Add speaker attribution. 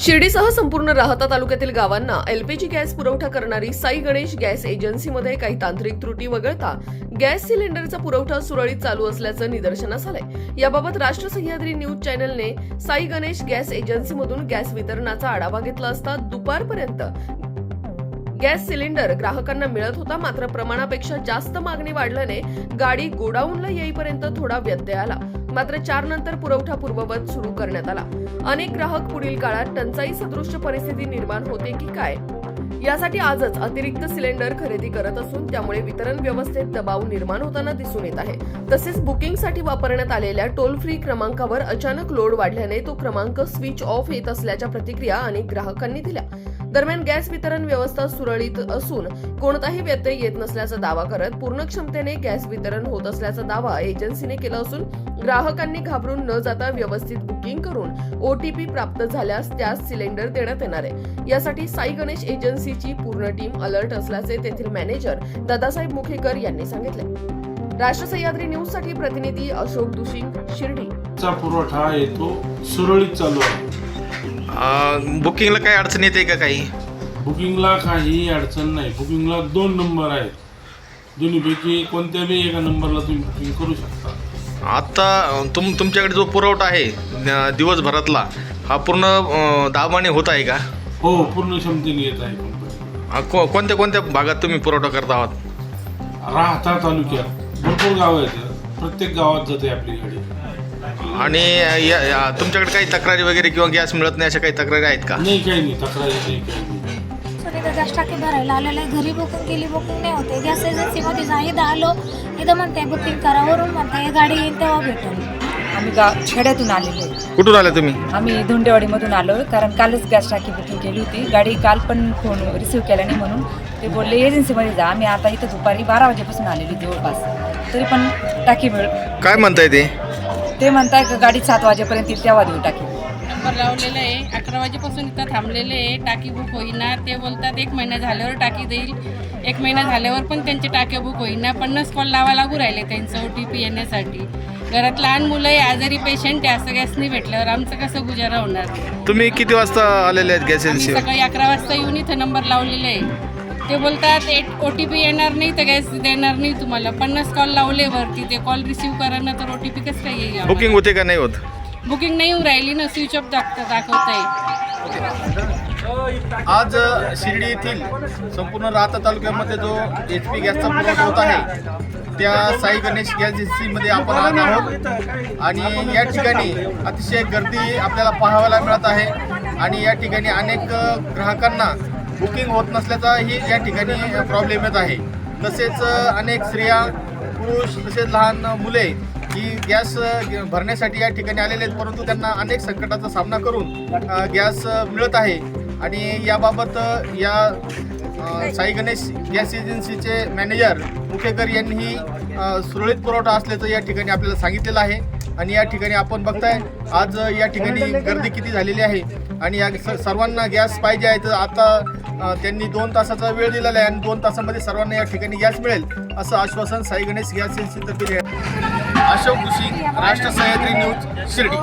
Speaker 1: शिर्डीसह संपूर्ण राहता तालुक्यातील गावांना एलपीजी गॅस पुरवठा करणारी साई गणेश गॅस एजन्सीमध्ये काही तांत्रिक त्रुटी वगळता गॅस सिलेंडरचा पुरवठा सुरळीत चालू असल्याचं निदर्शनास आलंय। याबाबत राष्ट्र सह्याद्री न्यूज चॅनलने साई गणेश गॅस एजन्सीमधून गॅस वितरणाचा आढावा घेतला असता दुपारपर्यंत गॅस सिलेंडर ग्राहकांना मिळत होता, मात्र प्रमाणापेक्षा जास्त मागणी वाढल्याने गाडी गोडाऊनला येईपर्यंत थोडा व्यत्यय आला। मात्र 4 नंतर पुरवठा पूर्ववत सुरू करण्यात आला। अनेक ग्राहक पुढील काळात टंचाई सदृश परिस्थिती निर्माण होते की काय यासाठी आजच अतिरिक्त सिलेंडर खरेदी करत असून त्यामुळे वितरण व्यवस्थेत दबाव निर्माण होताना दिसून येत आहे। तसेच बुकिंगसाठी वापरण्यात आलेल्या टोल फ्री क्रमांकावर अचानक लोड वाढल्याने तो क्रमांक स्विच ऑफ येत असल्याच्या प्रतिक्रिया अनेक ग्राहकांनी दिल्या। दरम्यान गॅस वितरण व्यवस्था सुरळीत असून कोणताही व्यत्यय येत नसल्याचा दावा करत पूर्ण क्षमतेने गॅस वितरण होत असल्याचा दावा एजन्सीने केला असून ग्राहकांनी घाबरून न जाता व्यवस्थित बुकिंग करून ओटीपी प्राप्त झाल्यास त्यास सिलेंडर देण्यात येणार आहे। यासाठी साई गणेश एजन्सीची पूर्ण टीम अलर्ट असल्याचे तेथील मॅनेजर दादासाहेब मुखेकर यांनी सांगितले। राष्ट्र सह्याद्री न्यूज साठी प्रतिनिधी अशोक दुशिंग, शिर्डी।
Speaker 2: पुरवठा येतो सुरळीत चालू आहे।
Speaker 3: बुकिंगला काही अडचण येते का? काही
Speaker 2: बुकिंगला काही अडचण नाही। बुकिंगला 2 नंबर आहेत, दोन्हीपैकी कोणत्याही एका नंबरला तुम्ही बुकिंग करू शकता।
Speaker 3: आता तुमच्याकडे जो पुरवठा आहे दिवसभरातला हा पूर्ण दाबाने होत आहे का?
Speaker 2: हो, पूर्ण क्षमतेने येत आहे कंपनी।
Speaker 3: कोणत्या कोणत्या भागात तुम्ही पुरवठा करत आहात?
Speaker 2: राहता तालुक्यात भरपूर गाव आहेत, प्रत्येक गावात जाते आपली गाडी।
Speaker 3: आणि तुमच्याकडे काही तक्रारी वगैरे किंवा गॅस मिळत नाही अशा काही तक्रारी आहेत का?
Speaker 2: नाही, काही नाही, तक्रारी नाही, काही नाही।
Speaker 4: सर इथं गॅस टाकी भरायला आलेलं आहे, घरी बुकिंग केली, बुकिंग नाही होते। गॅस एजन्सीमध्ये इथं आलो, इथं म्हणते बुकिंग करा, वरून म्हणते गाडी येईल तेव्हा भेटेल।
Speaker 5: आम्ही खेड्यातून आलेलो आहे।
Speaker 3: कुठून आले तुम्ही?
Speaker 5: आम्ही धुंडेवाडीमधून आलो, कारण कालच गॅस टाकी बुकिंग केली होती। गाडी काल पण फोन रिसिव्ह केला नाही म्हणून ते बोलले एजन्सीमध्ये जा। आम्ही आता इथं दुपारी 12 वाजेपासून आलेली जवळपास, तरी पण टाकी मिळ
Speaker 3: काय म्हणताय
Speaker 5: ते म्हणताय का गाडी 7 वाजेपर्यंत येईल तेव्हा देऊ टाकी।
Speaker 6: नंबर लावलेला आहे, 11 वाजेपासून इथं थांबलेले आहे। टाकी बुक होईना, ते बोलतात 1 महिना झाल्यावर टाकी देईल। 1 महिना झाल्यावर पण त्यांचे टाक्या बुक होईना। 50 कॉल लावा लागू राहिले त्यांचं OTP येण्यासाठी। घरात लहान मुलं आहे, आजारी पेशंट आहे, असं गॅस नाही भेटल्यावर आमचं कसं गुजारा होणार?
Speaker 3: तुम्ही किती वाजता आलेले आहेत गॅस
Speaker 6: आम्ही
Speaker 3: एजन्सीवर?
Speaker 6: सकाळी 11 वाजता येऊन इथं नंबर लावलेला आहे। ते बोलतात OTP येणार नाही तर गॅस देणार नाही तुम्हाला। 50 कॉल लावले वरती, ते कॉल रिसिव्ह करा ना, तर OTP कसं काय येईल?
Speaker 3: बुकिंग होते का नाही होत?
Speaker 6: बुकिंग नाही होऊन राहिली ना, स्विच ऑफ दाखवत आहे।
Speaker 3: आज शिर्डी येथील संपूर्ण राहता तालुक्यामध्ये जो HP गॅसचा पुरवठा होत आहे त्या साई गणेश गॅस एजन्सीमध्ये आपण आलो आहोत आणि या ठिकाणी अतिशय गर्दी आपल्याला पाहायला मिळत आहे आणि या ठिकाणी अनेक ग्राहकांना बुकिंग होत नसल्याचाही या ठिकाणी प्रॉब्लेम येत आहे। तसेच अनेक स्त्रिया, पुरुष तसेच लहान मुले ही गॅस भरण्यासाठी या ठिकाणी आलेले आहेत, परंतु त्यांना अनेक संकटाचा सामना करून गॅस मिळत आहे। आणि याबाबत या साई गणेश गॅस एजन्सीचे मॅनेजर मुखेकर यांनीही सुरळीत पुरवठा असल्याचं या ठिकाणी आपल्याला सांगितलेलं आहे। आणि या ठिकाणी आपण बघताय आज या ठिकाणी गर्दी किती झालेली आहे आणि या सर्वांना गॅस पाहिजे आहे। तर आता त्यांनी 2 तासाचा वेळ दिलेला आहे आणि 2 तासामध्ये सर्वांना या ठिकाणी गॅस मिळेल असं आश्वासन साई गणेश गॅस एजन्सीतर्फे दिले आहे। अशोक दुशी, राष्ट्र सह्याद्री न्यूज, शिर्डी।